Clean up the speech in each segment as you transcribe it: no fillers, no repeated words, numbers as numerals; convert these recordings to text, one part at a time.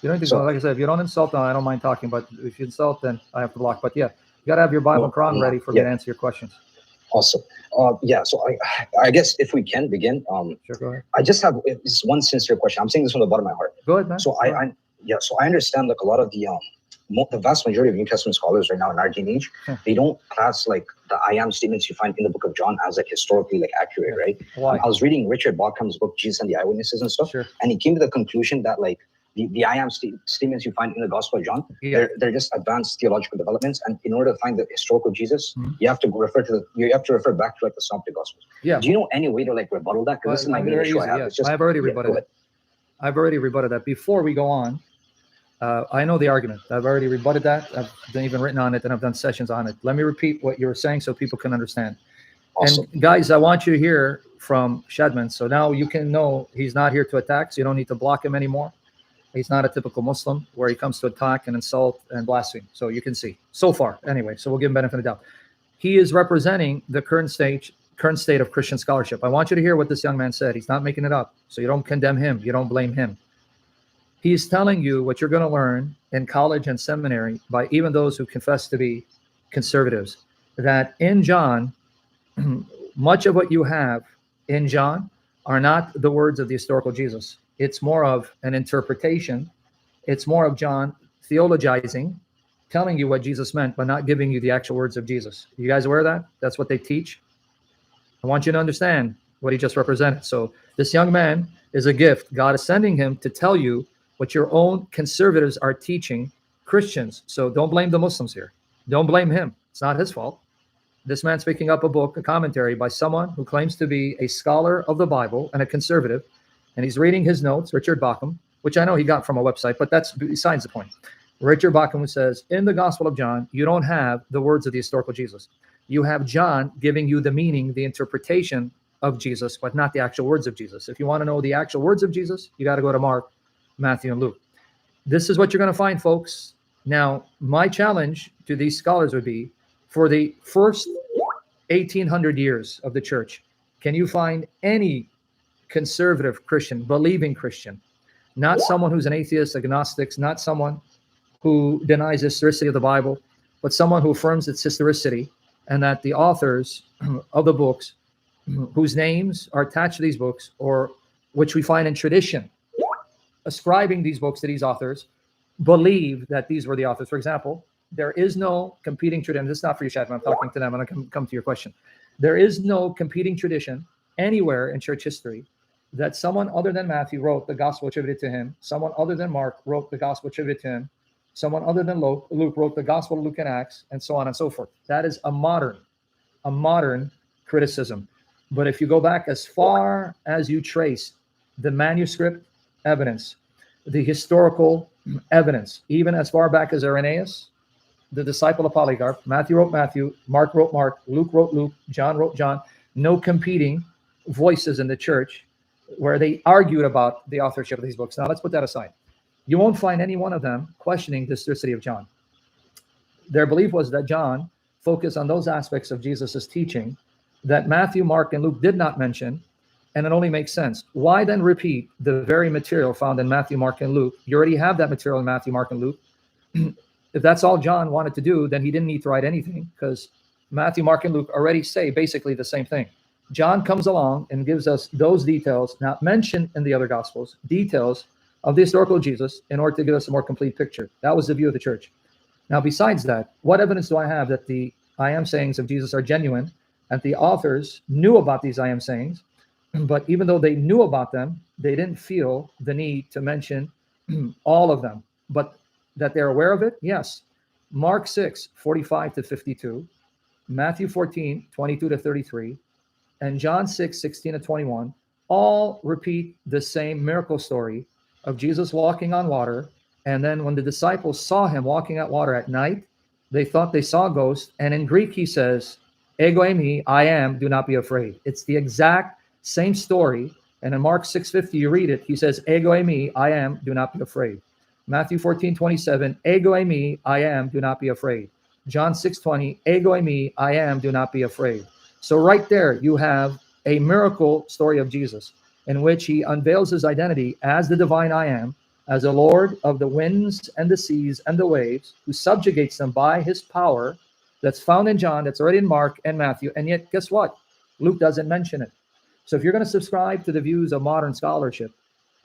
You don't need to go. Like I said, if you don't insult, I don't mind talking. But if you insult, then I have to block. But yeah, you got to have your Bible and Quran ready for me to answer your questions. Awesome. Yeah. So I guess if we can begin. Sure. Go ahead. I just have this one sincere question. I'm saying this from the bottom of my heart. Go ahead, man. So So I understand like a lot of the vast majority of New Testament scholars right now in our day and age, they don't class like the I am statements you find in the book of John as like historically like accurate, right? Why? I was reading Richard Bauckham's book, Jesus and the Eyewitnesses and stuff, and he came to the conclusion that like the I am statements you find in the Gospel of John, they're just advanced theological developments, and in order to find the historical Jesus, you have to refer back to like the Synoptic Gospels. Yeah. Do you know any way to like rebuttal that? Because this is my main issue I have. It's just, I've already rebutted it. I've already rebutted that. Before we go on, I know the argument. I've already rebutted that. I've even written on it, and I've done sessions on it. Let me repeat what you were saying so people can understand. Awesome. And guys, I want you to hear from Shadman. So now you can know he's not here to attack, so you don't need to block him anymore. He's not a typical Muslim where he comes to attack and insult and blaspheme. So you can see so far. Anyway, so we'll give him benefit of the doubt. He is representing the current state of Christian scholarship. I want you to hear what this young man said. He's not making it up. So you don't condemn him. You don't blame him. He's telling you what you're going to learn in college and seminary by even those who confess to be conservatives, that in John, much of what you have in John are not the words of the historical Jesus. It's more of an interpretation. It's more of John theologizing, telling you what Jesus meant, but not giving you the actual words of Jesus. You guys aware of that? That's what they teach. I want you to understand what he just represented. So this young man is a gift. God is sending him to tell you what your own conservatives are teaching Christians. So don't blame the Muslims here. Don't blame him. It's not his fault. This man's picking up a book, a commentary by someone who claims to be a scholar of the Bible and a conservative. And he's reading his notes, Richard Bauckham, which I know he got from a website, but that's besides the point. Richard Bauckham says, in the Gospel of John, you don't have the words of the historical Jesus. You have John giving you the meaning, the interpretation of Jesus, but not the actual words of Jesus. If you want to know the actual words of Jesus, you got to go to Mark, Matthew, and Luke. This is what you're going to find, folks. Now, my challenge to these scholars would be, for the first 1,800 years of the church, can you find any conservative Christian, believing Christian, not someone who's an atheist, agnostic, not someone who denies the historicity of the Bible, but someone who affirms its historicity, and that the authors of the books whose names are attached to these books, or which we find in tradition, ascribing these books to these authors, believe that these were the authors. For example, there is no competing tradition. This is not for you, Shadman. I'm talking to them. I'm going to come to your question. There is no competing tradition anywhere in church history that someone other than Matthew wrote the gospel attributed to him, someone other than Mark wrote the gospel attributed to him, someone other than Luke wrote the gospel of Luke and Acts, and so on and so forth. That is a modern criticism. But if you go back as far as you trace the manuscript evidence, the historical evidence, even as far back as Irenaeus, the disciple of Polycarp, Matthew wrote Matthew, Mark wrote Mark, Luke wrote Luke, John wrote John, no competing voices in the church where they argued about the authorship of these books. Now, let's put that aside. You won't find any one of them questioning the historicity of John. Their belief was that John focused on those aspects of Jesus's teaching that Matthew, Mark, and Luke did not mention, and it only makes sense. Why then repeat the very material found in Matthew, Mark, and Luke? You already have that material in Matthew, Mark, and Luke. If that's all John wanted to do, then he didn't need to write anything, because Matthew, Mark, and Luke already say basically the same thing. John comes along and gives us those details, not mentioned in the other Gospels, details of the historical Jesus in order to give us a more complete picture. That was the view of the church. Now, besides that, what evidence do I have that the I am sayings of Jesus are genuine, and the authors knew about these I am sayings, but even though they knew about them, they didn't feel the need to mention all of them, but that they're aware of it? Yes. Mark 6, 45 to 52, Matthew 14, 22 to 33, and John 6, 16 to 21, all repeat the same miracle story of Jesus walking on water. And then when the disciples saw him walking on water at night, they thought they saw a ghost. And in Greek, he says, ego eimi, I am, do not be afraid. It's the exact same story. And in Mark 6:50, you read it. He says, ego eimi, I am, do not be afraid. Matthew 14:27, ego eimi, I am, do not be afraid. John 6:20, ego eimi, I am, do not be afraid. So right there, you have a miracle story of Jesus in which he unveils his identity as the divine I am, as a Lord of the winds and the seas and the waves, who subjugates them by his power. That's found in John, that's already in Mark and Matthew, and yet guess what? Luke doesn't mention it. So if you're going to subscribe to the views of modern scholarship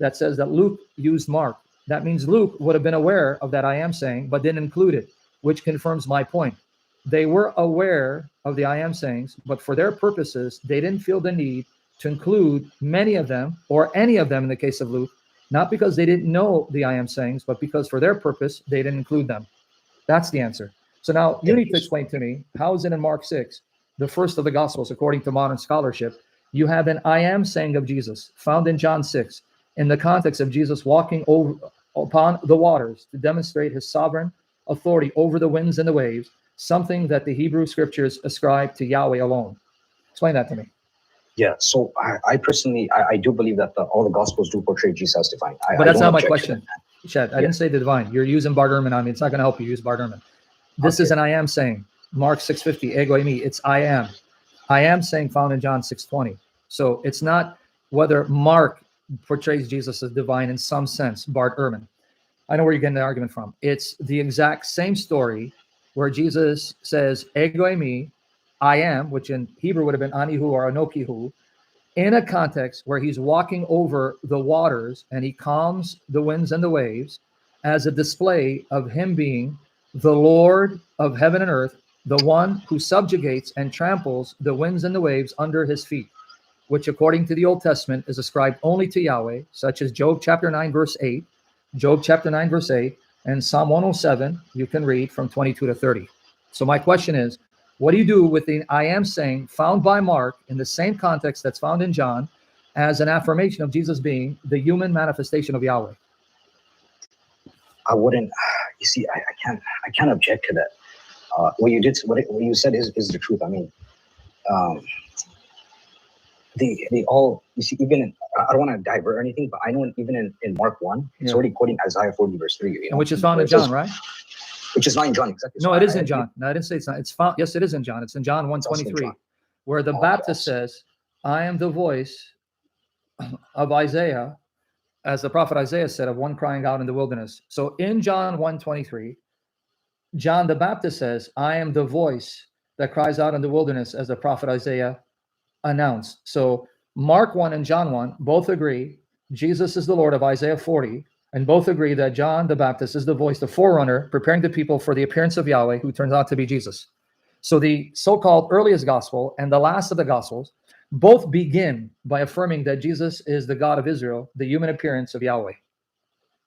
that says that Luke used Mark, that means Luke would have been aware of that I am saying, but didn't include it, which confirms my point. They were aware of the I am sayings, but for their purposes, they didn't feel the need to include many of them or any of them in the case of Luke, not because they didn't know the I am sayings, but because for their purpose, they didn't include them. That's the answer. So now you need to explain to me, how is it in Mark 6, the first of the Gospels, according to modern scholarship, you have an I am saying of Jesus found in John 6 in the context of Jesus walking over upon the waters to demonstrate his sovereign authority over the winds and the waves, something that the Hebrew scriptures ascribe to Yahweh alone. Explain that to me. Yeah, so I personally, I do believe that all the Gospels do portray Jesus as divine. But that's not my question, Chad. I didn't say the divine. You're using Bart Ehrman on me. It's not going to help you use Bart Ehrman. This is an I am saying. Mark 6:50, ego eimi. It's I am. I am saying found in John 6:20. So it's not whether Mark portrays Jesus as divine in some sense, Bart Ehrman. I know where you're getting the argument from. It's the exact same story where Jesus says, ego eimi, I am, which in Hebrew would have been anihu or anokihu, in a context where he's walking over the waters and he calms the winds and the waves as a display of him being the Lord of heaven and earth, the one who subjugates and tramples the winds and the waves under his feet, which according to the Old Testament is ascribed only to Yahweh, such as Job chapter 9, verse 8, Job chapter 9, verse 8, and Psalm 107, you can read from 22 to 30. So my question is, what do you do with the I am saying found by Mark in the same context that's found in John as an affirmation of Jesus being the human manifestation of Yahweh? I wouldn't, you see, I can't object to that. What you said is the truth. I mean, they all, you see, even I don't want to divert or anything, but I know even in Mark 1, it's already quoting Isaiah 40 verse 3. You know, which is found in John, right? Which is not in John, exactly. No, it is in John. No, I didn't say it's not. It's found. Yes, it is in John. It's in John 1:23, where the Baptist says, I am the voice of Isaiah, as the prophet Isaiah said, of one crying out in the wilderness. So in John 1:23, John the Baptist says, I am the voice that cries out in the wilderness, as the prophet Isaiah announced. So Mark 1 and John 1 both agree Jesus is the Lord of Isaiah 40, and both agree that John the Baptist is the voice, the forerunner, preparing the people for the appearance of Yahweh, who turns out to be Jesus. So the so-called earliest gospel and the last of the gospels both begin by affirming that Jesus is the God of Israel, the human appearance of Yahweh.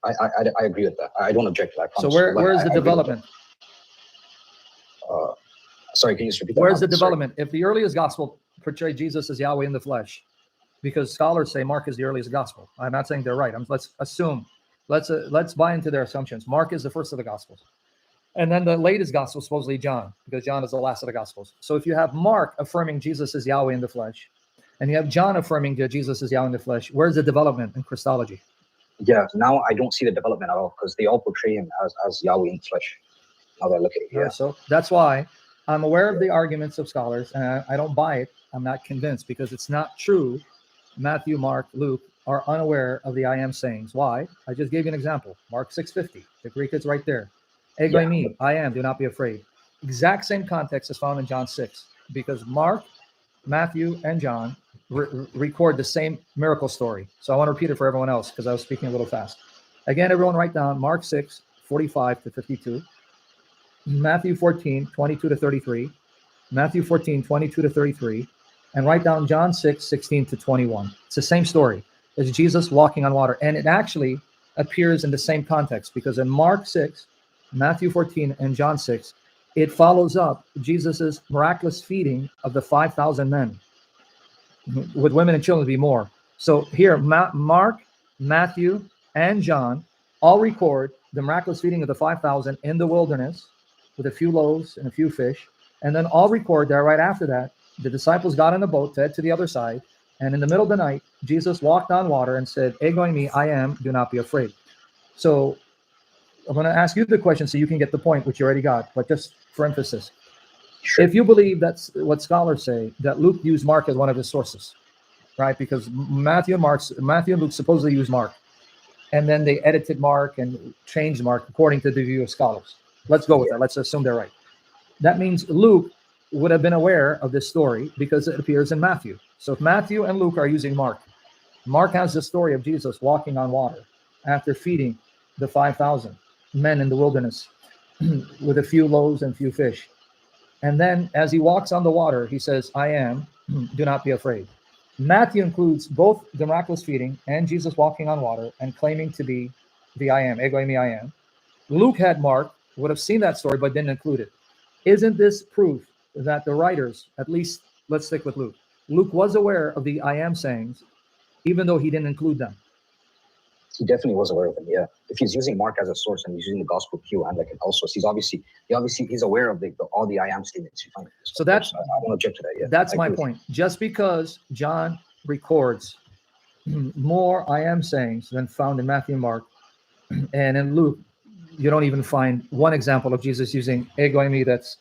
I agree with that. I don't object to that. So where is the development? Sorry, can you just repeat that? Where's the development? If the earliest gospel portrayed Jesus as Yahweh in the flesh, because scholars say Mark is the earliest gospel. I'm not saying they're right. Let's assume. Let's buy into their assumptions. Mark is the first of the Gospels. And then the latest Gospel, supposedly John, because John is the last of the Gospels. So if you have Mark affirming Jesus is Yahweh in the flesh, and you have John affirming that Jesus is Yahweh in the flesh, where's the development in Christology? Yeah, now I don't see the development at all, because they all portray him as Yahweh in the flesh. Now that I look at it, yeah. So that's why I'm aware of the arguments of scholars, and I don't buy it. I'm not convinced, because it's not true. Matthew, Mark, Luke are unaware of the I am sayings. Why? I just gave you an example. Mark 6:50. The Greek is right there. Ego eimi, I am, do not be afraid. Exact same context is found in John 6, because Mark, Matthew, and John record the same miracle story. So I want to repeat it for everyone else, because I was speaking a little fast. Again, everyone write down Mark 6, 45 to 52. Matthew 14, 22 to 33. Matthew 14, 22 to 33. And write down John 6, 16 to 21. It's the same story. It's Jesus walking on water. And it actually appears in the same context, because in Mark 6, Matthew 14, and John 6, it follows up Jesus's miraculous feeding of the 5,000 men. With women and children to be more. So here, Mark, Matthew, and John all record the miraculous feeding of the 5,000 in the wilderness with a few loaves and a few fish. And then all record that right after that, the disciples got in a boat to head to the other side. And in the middle of the night, Jesus walked on water and said, ego eimi, I am, do not be afraid. So I'm going to ask you the question so you can get the point, which you already got, but just for emphasis. Sure. If you believe that's what scholars say, that Luke used Mark as one of his sources, right? Because Matthew and Luke supposedly use Mark. and then they edited Mark and changed Mark according to the view of scholars. Let's go with that. Let's assume they're right. That means Luke would have been aware of this story because it appears in Matthew. So if Matthew and Luke are using Mark, Mark has the story of Jesus walking on water after feeding the 5,000 men in the wilderness with a few loaves and few fish. And then as he walks on the water, he says, I am, do not be afraid. Matthew includes both the miraculous feeding and Jesus walking on water and claiming to be the I am, ego eimi I am. Luke had Mark, would have seen that story, but didn't include it. Isn't this proof that the writers, at least let's stick with Luke, Luke was aware of the I am sayings, even though he didn't include them? He definitely was aware of them. Yeah, if he's using Mark as a source and he's using the Gospel Q and like an L source, he's aware of all the I am statements you find. So that's I won't object to that. Yeah, that's my point. Just because John records more I am sayings than found in Matthew and Mark, and in Luke, you don't even find one example of Jesus using ego eimi that's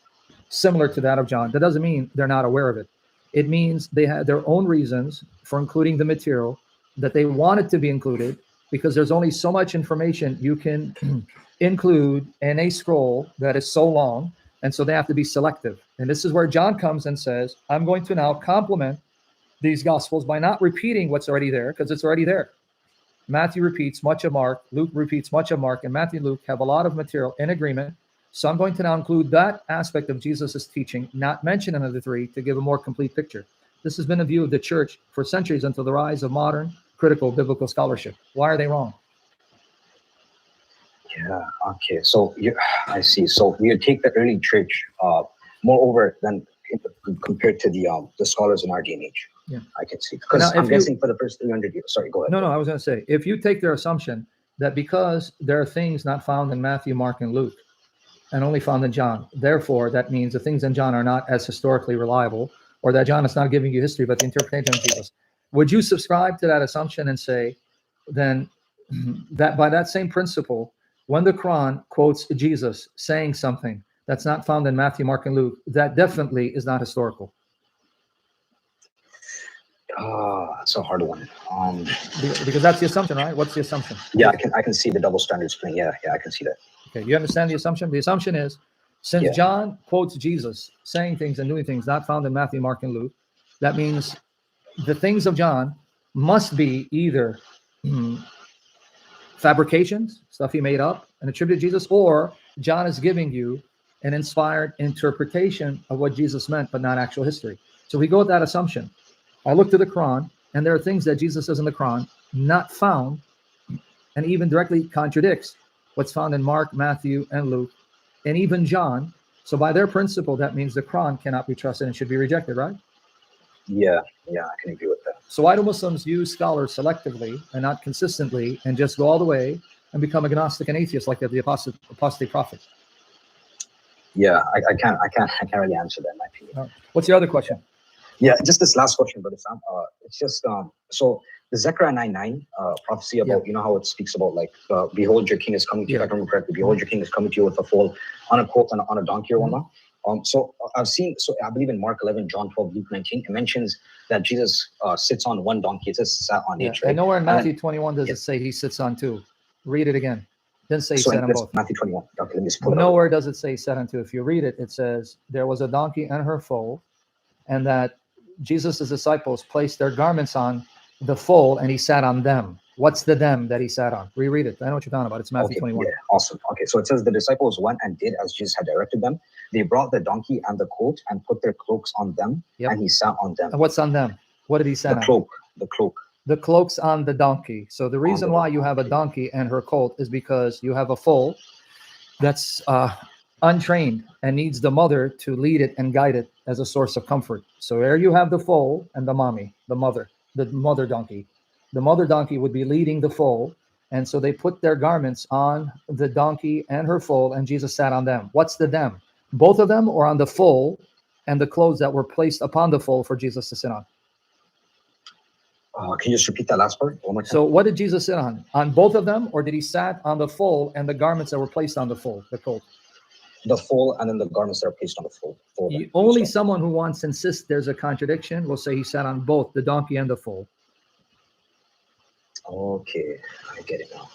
similar to that of John. That doesn't mean they're not aware of it. It means they had their own reasons for including the material that they wanted to be included, because there's only so much information you can include in a scroll that is so long, and so they have to be selective. And this is where John comes and says, I'm going to now complement these Gospels by not repeating what's already there, because it's already there. Matthew repeats much of Mark, Luke repeats much of Mark, and Matthew and Luke have a lot of material in agreement. So I'm going to now include that aspect of Jesus' teaching, not mention another three, to give a more complete picture. This has been a view of the church for centuries until the rise of modern critical biblical scholarship. Why are they wrong? Yeah, okay. So I see. So you take the early church moreover than compared to the scholars in our day and age. Yeah, I can see. Because I'm guessing for the first 300 years. Sorry, go ahead. No, I was going to say, if you take their assumption that because there are things not found in Matthew, Mark, and Luke, and only found in John, therefore that means the things in John are not as historically reliable, or that John is not giving you history but the interpretation of Jesus. Would you subscribe to that assumption and say then that by that same principle, when the Quran quotes Jesus saying something that's not found in Matthew, Mark, and Luke, that definitely is not historical? That's a hard one. Because that's the assumption, right? What's the assumption? Yeah, I can see the double standards playing. Yeah, I can see that. Okay, you understand the assumption? The assumption is, since John quotes Jesus saying things and doing things not found in Matthew, Mark, and Luke, that means the things of John must be either fabrications, stuff he made up and attributed to Jesus, or John is giving you an inspired interpretation of what Jesus meant, but not actual history. So we go with that assumption. I look to the Quran, and there are things that Jesus says in the Quran not found, and even directly contradicts what's found in Mark, Matthew, and Luke, and even John. So by their principle, that means the Quran cannot be trusted and should be rejected, right? Yeah, I can agree with that. So why do Muslims use scholars selectively and not consistently, and just go all the way and become agnostic and atheist like the apostate prophet? Yeah, I can't really answer that in my opinion. What's your other question? Yeah, just this last question, Brother Sam. It's just so the Zechariah 9:9 prophecy about you know how it speaks about like behold your king is coming to you. If I can remember correctly, behold your king is coming to you with a foal on a colt and on a donkey or whatnot. So I've seen, so I believe in Mark 11, John 12, Luke 19, it mentions that Jesus sits on one donkey. It says sat on each. Right? And nowhere in Matthew 21 does it say he sits on two. Read it again. Didn't say he sat on both. Matthew 21. Okay, let me just pull it Nowhere does it say sat on two. If you read it, it says there was a donkey and her foal, and that Jesus' disciples placed their garments on the foal and he sat on them. What's the them that he sat on? Reread it. I know what you're talking about. It's Matthew 21. Yeah, awesome. Okay, so it says the disciples went and did as Jesus had directed them. They brought the donkey and the colt and put their cloaks on them, and he sat on them. And what's on them? What did he sit on? The cloak. The cloak's on the donkey. So the reason why you have a donkey and her colt is because you have a foal that's untrained and needs the mother to lead it and guide it as a source of comfort. So there you have the foal and the mommy, the mother donkey. The mother donkey would be leading the foal, and so they put their garments on the donkey and her foal, and Jesus sat on them. What's the them? Both of them, or on the foal and the clothes that were placed upon the foal for Jesus to sit on? Can you just repeat that last part one more time? So what did Jesus sit on? On both of them, or did he sat on the foal and the garments that were placed on the foal, the colt? The foal and then the garments that are placed on the foal. Only someone who wants to insist there's a contradiction will say he sat on both the donkey and the foal. Okay, I get it now.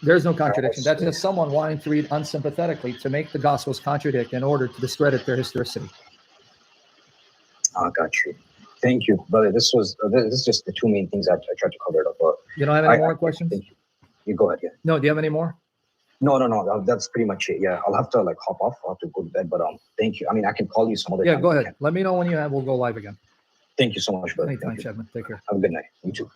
There's no contradiction. That's just someone wanting to read unsympathetically to make the Gospels contradict in order to discredit their historicity. I got you. Thank you, brother. This is just the two main things I tried to cover it up. You don't have any more questions? You go ahead. Yeah. No. Do you have any more? No. That's pretty much it. Yeah, I'll have to like hop off. I'll have to go to bed. But thank you. I mean, I can call you some other time. Yeah, go ahead. Let me know when you have. We'll go live again. Thank you so much, brother. Anytime, Shamoun. Take care. Have a good night. You too.